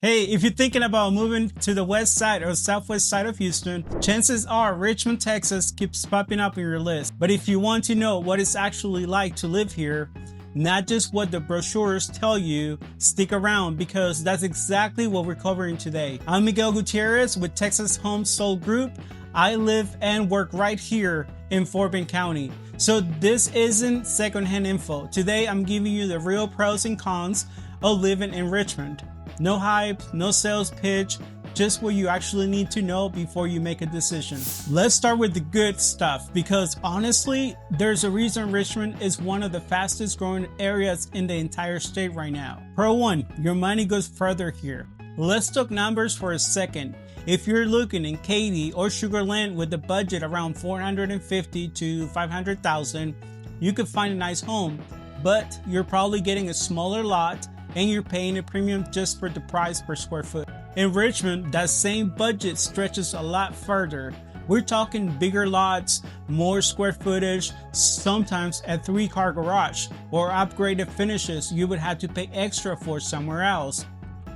Hey, if you're thinking about moving to the west side or southwest side of Houston, chances are Richmond, Texas keeps popping up on your list. But if you want to know what it's actually like to live here, not just what the brochures tell you, stick around because that's exactly what we're covering today. I'm Miguel Gutierrez with Texas Home Sold Group. I live and work right here in Fort Bend County. So this isn't secondhand info. Today I'm giving you the real pros and cons of living in Richmond. No hype, no sales pitch, just what you actually need to know before you make a decision. Let's start with the good stuff because honestly, there's a reason Richmond is one of the fastest growing areas in the entire state right now. Pro 1, your money goes further here. Let's talk numbers for a second. If you're looking in Katy or Sugar Land with a budget around $450,000 to $500,000, you could find a nice home, but you're probably getting a smaller lot and you're paying a premium just for the price per square foot. In Richmond, that same budget stretches a lot further. We're talking bigger lots, more square footage, sometimes a 3-car garage, or upgraded finishes you would have to pay extra for somewhere else.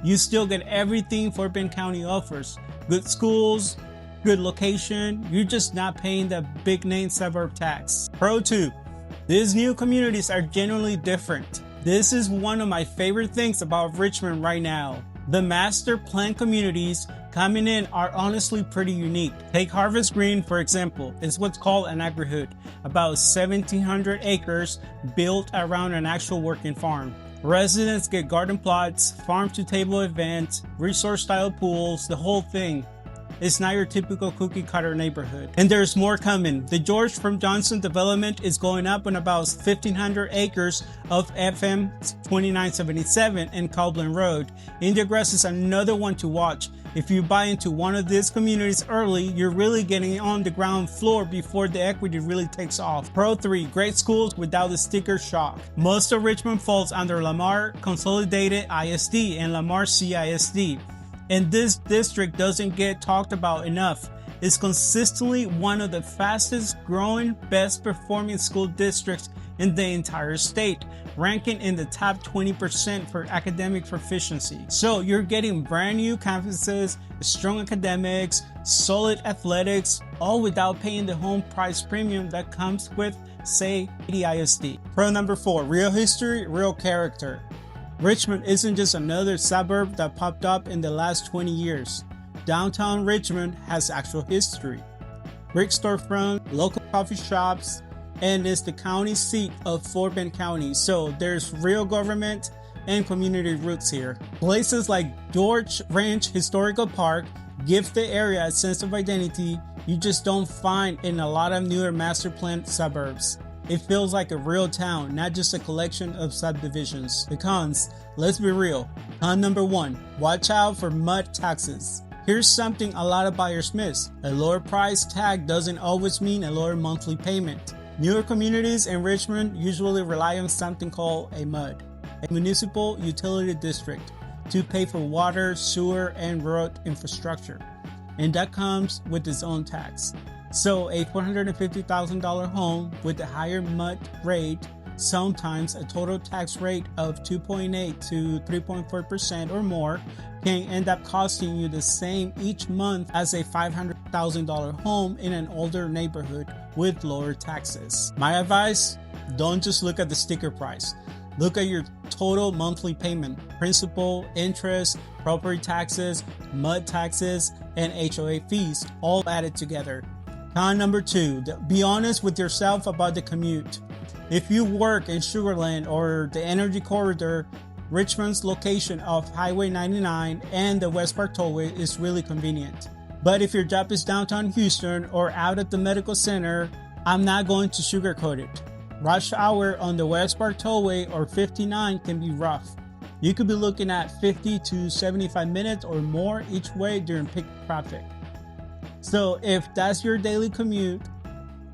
You still get everything Fort Bend County offers. Good schools, good location, you're just not paying the big name suburb tax. Pro 2, these new communities are genuinely different. This is one of my favorite things about Richmond right now. The master plan communities coming in are honestly pretty unique. Take Harvest Green, for example. It's what's called an Agrihoods, about 1,700 acres built around an actual working farm. Residents get garden plots, farm-to-table events, resort-style pools, the whole thing. It's not your typical cookie-cutter neighborhood. And there's more coming. The George from Johnson development is going up on about 1,500 acres of FM 2977 and Coblin Road. India Grass is another one to watch. If you buy into one of these communities early, you're really getting on the ground floor before the equity really takes off. Pro 3, great schools without the sticker shock. Most of Richmond falls under Lamar Consolidated ISD and Lamar CISD. And this district doesn't get talked about enough. It's consistently one of the fastest growing, best performing school districts in the entire state, ranking in the top 20% for academic proficiency. So you're getting brand new campuses, strong academics, solid athletics, all without paying the home price premium that comes with, say, the ISD. Pro number 4, real history, real character. Richmond isn't just another suburb that popped up in the last 20 years. Downtown Richmond has actual history. Brick storefront, local coffee shops, and is the county seat of Fort Bend County. So there's real government and community roots here. Places like George Ranch Historical Park give the area a sense of identity you just don't find in a lot of newer master planned suburbs. It feels like a real town, not just a collection of subdivisions. The cons, let's be real. Con number 1, watch out for mud taxes. Here's something a lot of buyers miss. A lower price tag doesn't always mean a lower monthly payment. Newer communities in Richmond usually rely on something called a MUD, a municipal utility district, to pay for water, sewer, and road infrastructure. And that comes with its own tax. So a $450,000 home with a higher MUD rate, sometimes a total tax rate of 2.8 to 3.4% or more, can end up costing you the same each month as a $500,000 home in an older neighborhood with lower taxes. My advice, don't just look at the sticker price. Look at your total monthly payment, principal, interest, property taxes, MUD taxes, and HOA fees, all added together. Con number 2, be honest with yourself about the commute. If you work in Sugar Land or the Energy Corridor, Richmond's location of Highway 99 and the West Park Tollway is really convenient. But if your job is downtown Houston or out at the medical center, I'm not going to sugarcoat it. Rush hour on the West Park Tollway or 59 can be rough. You could be looking at 50 to 75 minutes or more each way during peak traffic. So if that's your daily commute,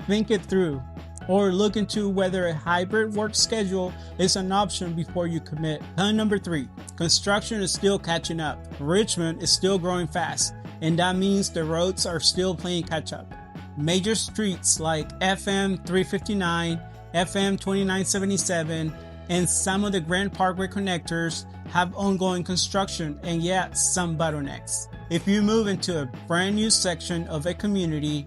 think it through or look into whether a hybrid work schedule is an option before you commit. Con number 3, construction is still catching up. Richmond is still growing fast, and that means the roads are still playing catch up. Major streets like FM 359, FM 2977, and some of the Grand Parkway connectors have ongoing construction, and yeah, some bottlenecks. If you move into a brand new section of a community,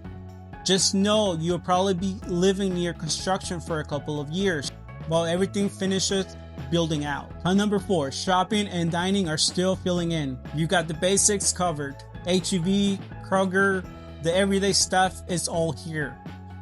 just know you'll probably be living near construction for a couple of years while everything finishes building out. Number 4, shopping and dining are still filling in. You got the basics covered. H-E-B, Kroger, the everyday stuff is all here.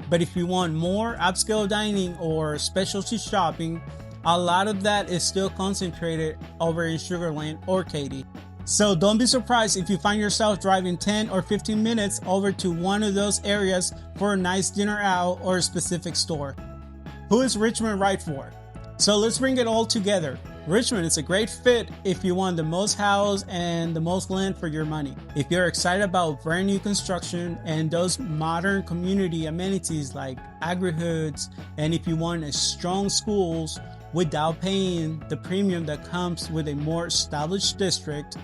But if you want more upscale dining or specialty shopping, a lot of that is still concentrated over in Sugar Land or Katy. So don't be surprised if you find yourself driving 10 or 15 minutes over to one of those areas for a nice dinner out or a specific store. Who is Richmond right for? So let's bring it all together. Richmond is a great fit if you want the most house and the most land for your money. If you're excited about brand new construction and those modern community amenities like Agrihoods, and if you want a strong schools without paying the premium that comes with a more established district,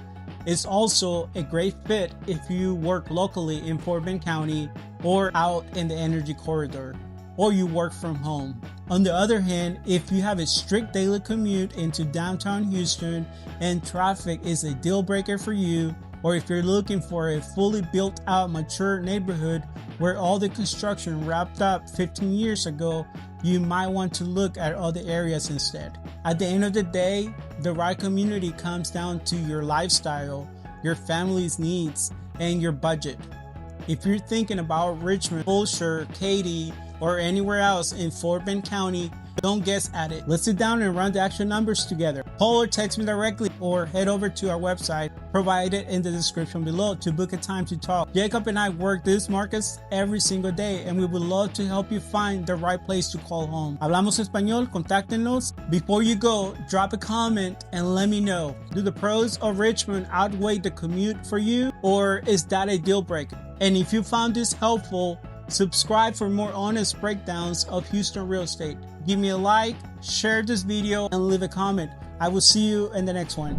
it's also a great fit if you work locally in Fort Bend County or out in the energy corridor, or you work from home. On the other hand, if you have a strict daily commute into downtown Houston and traffic is a deal breaker for you, or if you're looking for a fully built out mature neighborhood where all the construction wrapped up 15 years ago, you might want to look at other areas instead. At the end of the day, the right community comes down to your lifestyle, your family's needs, and your budget. If you're thinking about Richmond, Fulshire, Katy, or anywhere else in Fort Bend County, don't guess at it. Let's sit down and run the actual numbers together. Call or text me directly or head over to our website provided in the description below to book a time to talk. Jacob and I work these markets every single day and we would love to help you find the right place to call home. Hablamos español, contáctenos. Before you go, drop a comment and let me know. Do the pros of Richmond outweigh the commute for you, or is that a deal breaker? And if you found this helpful, subscribe for more honest breakdowns of Houston real estate. Give me a like, share this video, and leave a comment. I will see you in the next one.